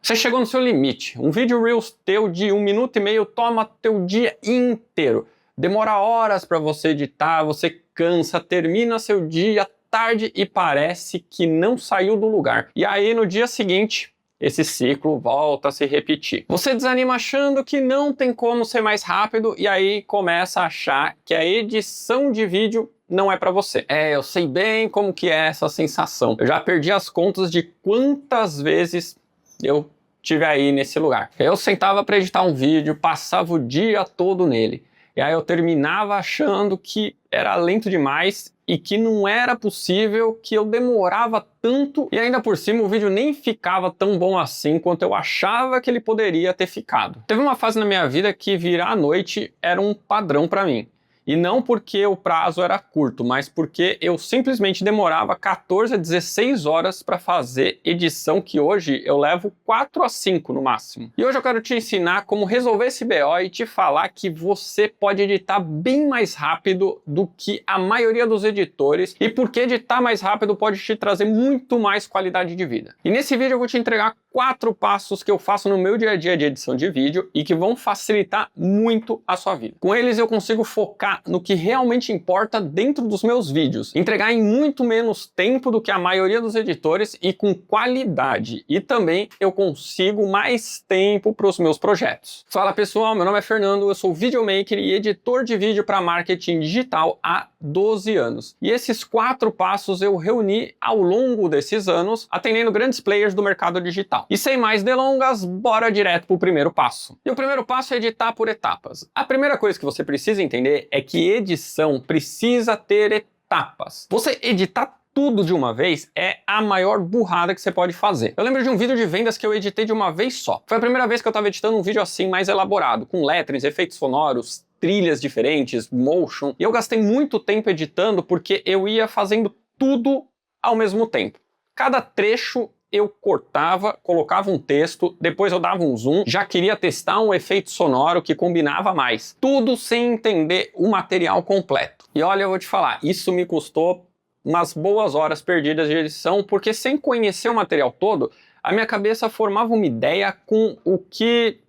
Você chegou no seu limite. Um vídeo Reels teu de 1 minuto e meio toma teu dia inteiro. Demora horas para você editar, você cansa, termina seu dia tarde e parece que não saiu do lugar. E aí no dia seguinte, esse ciclo volta a se repetir. Você desanima achando que não tem como ser mais rápido e aí começa a achar que a edição de vídeo não é para você. Eu sei bem como que é essa sensação. Eu já perdi as contas de quantas vezes eu tive aí nesse lugar. Eu sentava para editar um vídeo, passava o dia todo nele. E aí eu terminava achando que era lento demais e que não era possível, que eu demorava tanto e ainda por cima o vídeo nem ficava tão bom assim quanto eu achava que ele poderia ter ficado. Teve uma fase na minha vida que virar à noite era um padrão para mim. E não porque o prazo era curto, mas porque eu simplesmente demorava 14 a 16 horas para fazer edição que hoje eu levo 4 a 5 no máximo. E hoje eu quero te ensinar como resolver esse BO e te falar que você pode editar bem mais rápido do que a maioria dos editores e porque editar mais rápido pode te trazer muito mais qualidade de vida. E nesse vídeo eu vou te entregar 4 passos que eu faço no meu dia a dia de edição de vídeo e que vão facilitar muito a sua vida. Com eles eu consigo focar no que realmente importa dentro dos meus vídeos, entregar em muito menos tempo do que a maioria dos editores e com qualidade. E também eu consigo mais tempo para os meus projetos. Fala pessoal, meu nome é Fernando, eu sou videomaker e editor de vídeo para marketing digital há 12 anos. E esses 4 passos eu reuni ao longo desses anos, atendendo grandes players do mercado digital. E sem mais delongas, bora direto para o primeiro passo. E o primeiro passo é editar por etapas. A primeira coisa que você precisa entender é que edição precisa ter etapas. Você editar tudo de uma vez é a maior burrada que você pode fazer. Eu lembro de um vídeo de vendas que eu editei de uma vez só. Foi a primeira vez que eu estava editando um vídeo assim mais elaborado, com letterings, efeitos sonoros, trilhas diferentes, motion. E eu gastei muito tempo editando porque eu ia fazendo tudo ao mesmo tempo. Cada trecho eu cortava, colocava um texto, depois eu dava um zoom, já queria testar um efeito sonoro que combinava mais. Tudo sem entender o material completo. E olha, eu vou te falar, isso me custou umas boas horas perdidas de edição, porque sem conhecer o material todo, a minha cabeça formava uma ideia com o que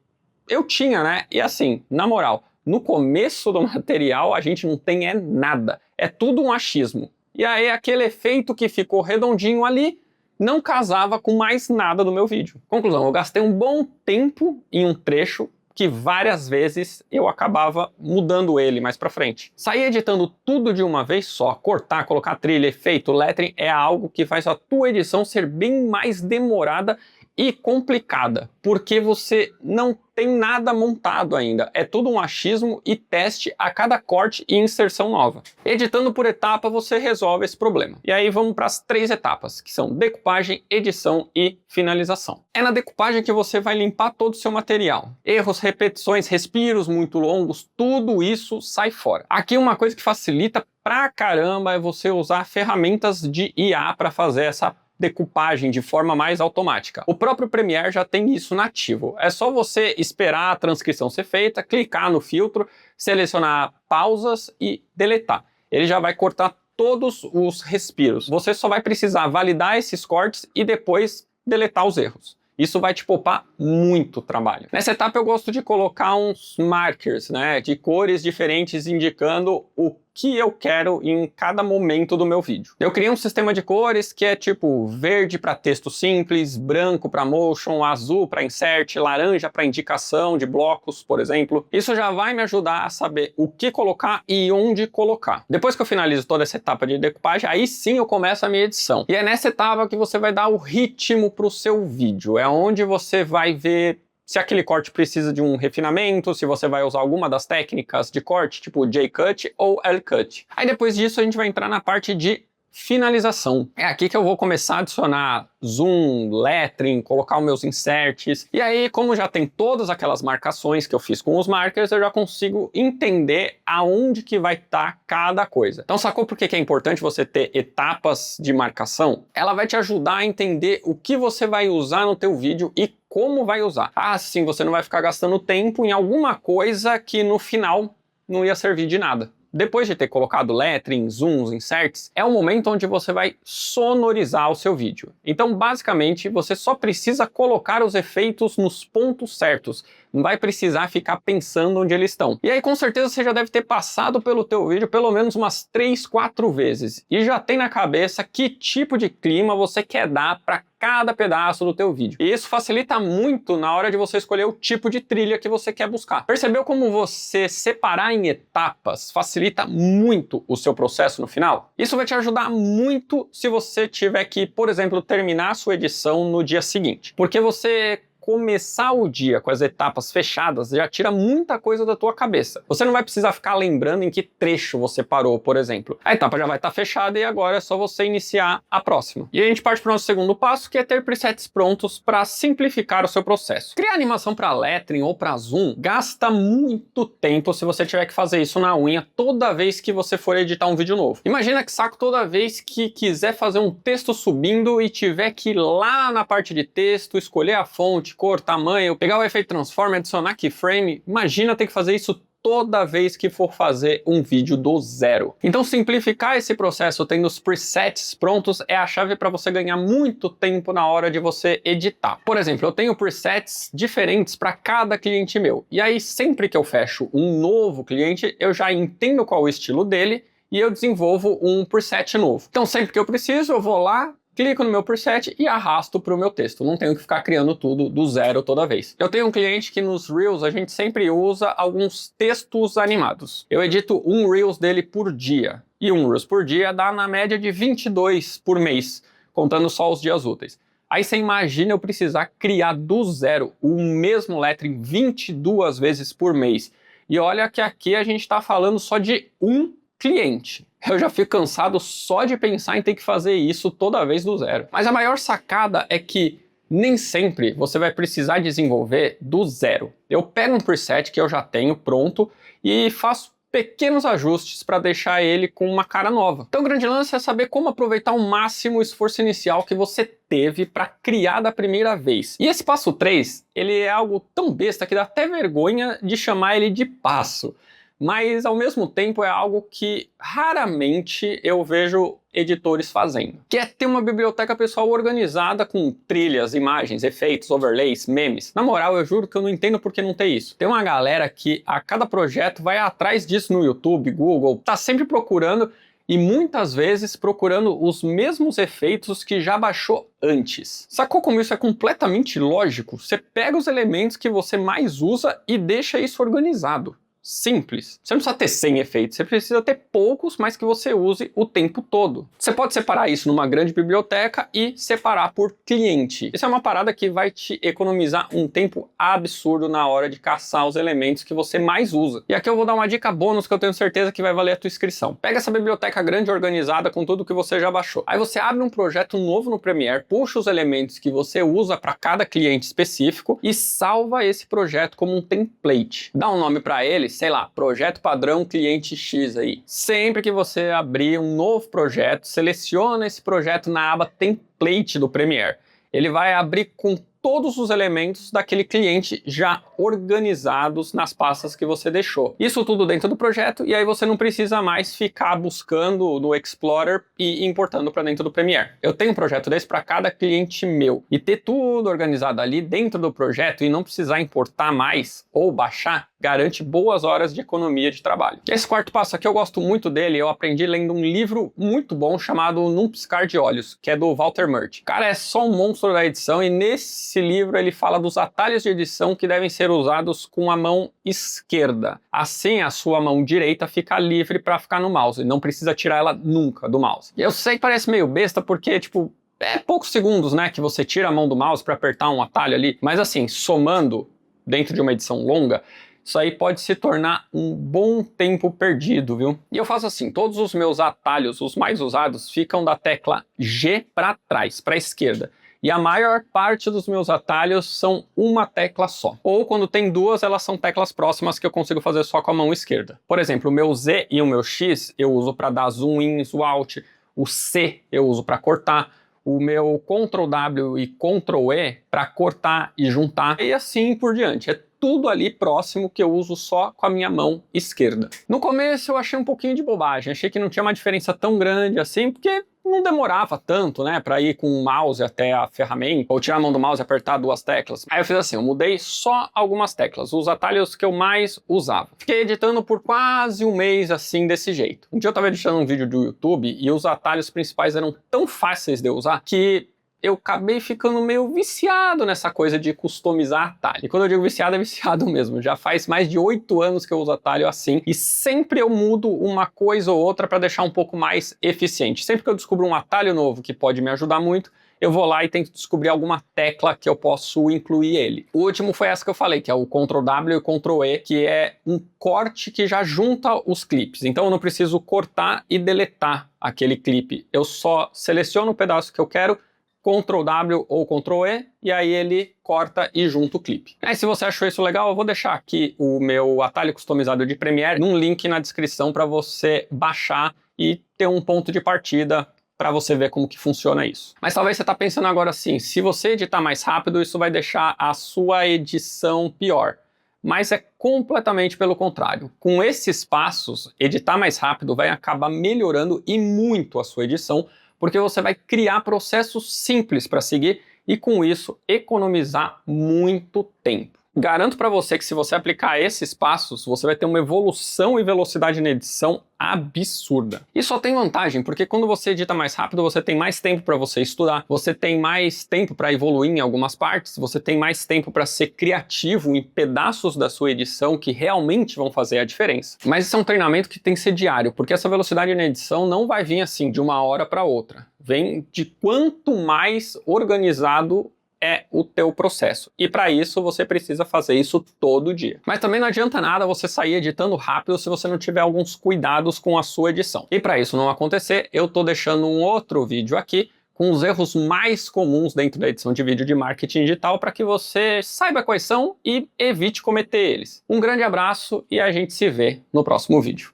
eu tinha, né? E assim, na moral, no começo do material a gente não tem nada. É tudo um achismo. E aí aquele efeito que ficou redondinho ali não casava com mais nada do meu vídeo. Conclusão, eu gastei um bom tempo em um trecho que várias vezes eu acabava mudando ele mais pra frente. Sair editando tudo de uma vez só, cortar, colocar trilha, efeito, lettering, é algo que faz a tua edição ser bem mais demorada e complicada, porque você não tem nada montado ainda. É tudo um achismo e teste a cada corte e inserção nova. Editando por etapa, você resolve esse problema. E aí vamos para as 3 etapas, que são decupagem, edição e finalização. É na decupagem que você vai limpar todo o seu material. Erros, repetições, respiros muito longos, tudo isso sai fora. Aqui uma coisa que facilita pra caramba é você usar ferramentas de IA para fazer essa decupagem de forma mais automática. O próprio Premiere já tem isso nativo. É só você esperar a transcrição ser feita, clicar no filtro, selecionar pausas e deletar. Ele já vai cortar todos os respiros. Você só vai precisar validar esses cortes e depois deletar os erros. Isso vai te poupar muito trabalho. Nessa etapa eu gosto de colocar uns markers, né, de cores diferentes indicando o que eu quero em cada momento do meu vídeo. Eu criei um sistema de cores que é tipo verde para texto simples, branco para motion, azul para insert, laranja para indicação de blocos, por exemplo. Isso já vai me ajudar a saber o que colocar e onde colocar. Depois que eu finalizo toda essa etapa de decupagem, aí sim eu começo a minha edição. E é nessa etapa que você vai dar o ritmo para o seu vídeo. É onde você vai ver se aquele corte precisa de um refinamento, se você vai usar alguma das técnicas de corte, tipo J-Cut ou L-Cut. Aí depois disso a gente vai entrar na parte de finalização. É aqui que eu vou começar a adicionar zoom, lettering, colocar os meus inserts. E aí, como já tem todas aquelas marcações que eu fiz com os markers, eu já consigo entender aonde que vai estar cada coisa. Então sacou por que é importante você ter etapas de marcação? Ela vai te ajudar a entender o que você vai usar no teu vídeo e como vai usar. Assim você não vai ficar gastando tempo em alguma coisa que no final não ia servir de nada. depois de ter colocado lettering, zooms, inserts, é o momento onde você vai sonorizar o seu vídeo. Então, basicamente, você só precisa colocar os efeitos nos pontos certos. Não vai precisar ficar pensando onde eles estão. E aí, com certeza, você já deve ter passado pelo teu vídeo pelo menos umas 3, 4 vezes. E já tem na cabeça que tipo de clima você quer dar para cada pedaço do teu vídeo. E isso facilita muito na hora de você escolher o tipo de trilha que você quer buscar. Percebeu como você separar em etapas facilita muito o seu processo no final? Isso vai te ajudar muito se você tiver que, por exemplo, terminar a sua edição no dia seguinte. Porque você começar o dia com as etapas fechadas já tira muita coisa da tua cabeça. Você não vai precisar ficar lembrando em que trecho você parou, por exemplo. A etapa já vai estar fechada e agora é só você iniciar a próxima. E a gente parte para o nosso segundo passo, que é ter presets prontos para simplificar o seu processo. Criar animação para lettering ou para zoom gasta muito tempo se você tiver que fazer isso na unha toda vez que você for editar um vídeo novo. Imagina que saco toda vez que quiser fazer um texto subindo e tiver que ir lá na parte de texto, escolher a fonte, cor, tamanho, pegar o efeito transform, adicionar keyframe. Imagina ter que fazer isso toda vez que for fazer um vídeo do zero. Então simplificar esse processo tendo os presets prontos é a chave para você ganhar muito tempo na hora de você editar. Por exemplo, eu tenho presets diferentes para cada cliente meu. E aí sempre que eu fecho um novo cliente, eu já entendo qual é o estilo dele e eu desenvolvo um preset novo. Então sempre que eu preciso, eu vou lá, clico no meu preset e arrasto para o meu texto. Não tenho que ficar criando tudo do zero toda vez. Eu tenho um cliente que nos Reels a gente sempre usa alguns textos animados. Eu edito um Reels dele por dia. E um Reels por dia dá na média de 22 por mês, contando só os dias úteis. Aí você imagina eu precisar criar do zero o mesmo lettering 22 vezes por mês. E olha que aqui a gente está falando só de um cliente. Eu já fico cansado só de pensar em ter que fazer isso toda vez do zero. Mas a maior sacada é que nem sempre você vai precisar desenvolver do zero. Eu pego um preset que eu já tenho pronto e faço pequenos ajustes para deixar ele com uma cara nova. Então o grande lance é saber como aproveitar ao máximo o esforço inicial que você teve para criar da primeira vez. E esse passo 3, ele é algo tão besta que dá até vergonha de chamar ele de passo. Mas ao mesmo tempo é algo que raramente eu vejo editores fazendo, que é ter uma biblioteca pessoal organizada com trilhas, imagens, efeitos, overlays, memes. Na moral, eu juro que eu não entendo por que não tem isso. Tem uma galera que a cada projeto vai atrás disso no YouTube, Google, tá sempre procurando e muitas vezes procurando os mesmos efeitos que já baixou antes. Sacou como isso é completamente lógico? Você pega os elementos que você mais usa e deixa isso organizado. Simples. Você não precisa ter 100 efeitos, você precisa ter poucos, mas que você use o tempo todo. Você pode separar isso numa grande biblioteca e separar por cliente. Isso é uma parada que vai te economizar um tempo absurdo na hora de caçar os elementos que você mais usa. E aqui eu vou dar uma dica bônus que eu tenho certeza que vai valer a tua inscrição. Pega essa biblioteca grande organizada com tudo que você já baixou. Aí você abre um projeto novo no Premiere, puxa os elementos que você usa para cada cliente específico e salva esse projeto como um template. Dá um nome para ele, sei lá, projeto padrão cliente X aí. Sempre que você abrir um novo projeto, seleciona esse projeto na aba template do Premiere. Ele vai abrir com todos os elementos daquele cliente já organizados nas pastas que você deixou. Isso tudo dentro do projeto e aí você não precisa mais ficar buscando no Explorer e importando para dentro do Premiere. Eu tenho um projeto desse para cada cliente meu e ter tudo organizado ali dentro do projeto e não precisar importar mais ou baixar garante boas horas de economia de trabalho. Esse quarto passo aqui eu gosto muito dele, eu aprendi lendo um livro muito bom chamado Num Piscar de Olhos, que é do Walter Murch. O cara é só um monstro da edição e nesse livro ele fala dos atalhos de edição que devem ser usados com a mão esquerda. Assim a sua mão direita fica livre para ficar no mouse, não precisa tirar ela nunca do mouse. Eu sei que parece meio besta porque, tipo, é poucos segundos, né, que você tira a mão do mouse para apertar um atalho ali, mas assim, somando dentro de uma edição longa, isso aí pode se tornar um bom tempo perdido, viu? E eu faço assim, todos os meus atalhos, os mais usados, ficam da tecla G para trás, para a esquerda. E a maior parte dos meus atalhos são uma tecla só. Ou quando tem duas, elas são teclas próximas que eu consigo fazer só com a mão esquerda. Por exemplo, o meu Z e o meu X eu uso para dar zoom in, zoom out. O C eu uso para cortar. O meu Ctrl W e Ctrl E para cortar e juntar. E assim por diante. É tudo ali próximo que eu uso só com a minha mão esquerda. No começo eu achei um pouquinho de bobagem, achei que não tinha uma diferença tão grande assim, porque não demorava tanto, né, para ir com o mouse até a ferramenta, ou tirar a mão do mouse e apertar duas teclas. Aí eu fiz assim, eu mudei só algumas teclas, os atalhos que eu mais usava. Fiquei editando por quase um mês assim, desse jeito. Um dia eu tava editando um vídeo do YouTube e os atalhos principais eram tão fáceis de eu usar que eu acabei ficando meio viciado nessa coisa de customizar atalho. E quando eu digo viciado, é viciado mesmo. Já faz mais de 8 anos que eu uso atalho assim, e sempre eu mudo uma coisa ou outra para deixar um pouco mais eficiente. Sempre que eu descubro um atalho novo que pode me ajudar muito, eu vou lá e tento descobrir alguma tecla que eu posso incluir ele. O último foi essa que eu falei, que é o Ctrl W e o Ctrl E, que é um corte que já junta os clipes. Então eu não preciso cortar e deletar aquele clipe. Eu só seleciono o pedaço que eu quero, Ctrl W ou Ctrl E, e aí ele corta e junta o clipe. Aí se você achou isso legal, eu vou deixar aqui o meu atalho customizado de Premiere num link na descrição para você baixar e ter um ponto de partida para você ver como que funciona isso. Mas talvez você está pensando agora assim, se você editar mais rápido, isso vai deixar a sua edição pior. Mas é completamente pelo contrário. Com esses passos, editar mais rápido vai acabar melhorando e muito a sua edição, porque você vai criar processos simples para seguir e com isso economizar muito tempo. Garanto para você que se você aplicar esses passos, você vai ter uma evolução e velocidade na edição absurda. E só tem vantagem, porque quando você edita mais rápido, você tem mais tempo para você estudar, você tem mais tempo para evoluir em algumas partes, você tem mais tempo para ser criativo em pedaços da sua edição que realmente vão fazer a diferença. Mas isso é um treinamento que tem que ser diário, porque essa velocidade na edição não vai vir assim de uma hora para outra. Vem de quanto mais organizado é o teu processo. E para isso você precisa fazer isso todo dia. Mas também não adianta nada você sair editando rápido se você não tiver alguns cuidados com a sua edição. E para isso não acontecer, eu tô deixando um outro vídeo aqui com os erros mais comuns dentro da edição de vídeo de marketing digital para que você saiba quais são e evite cometer eles. Um grande abraço e a gente se vê no próximo vídeo.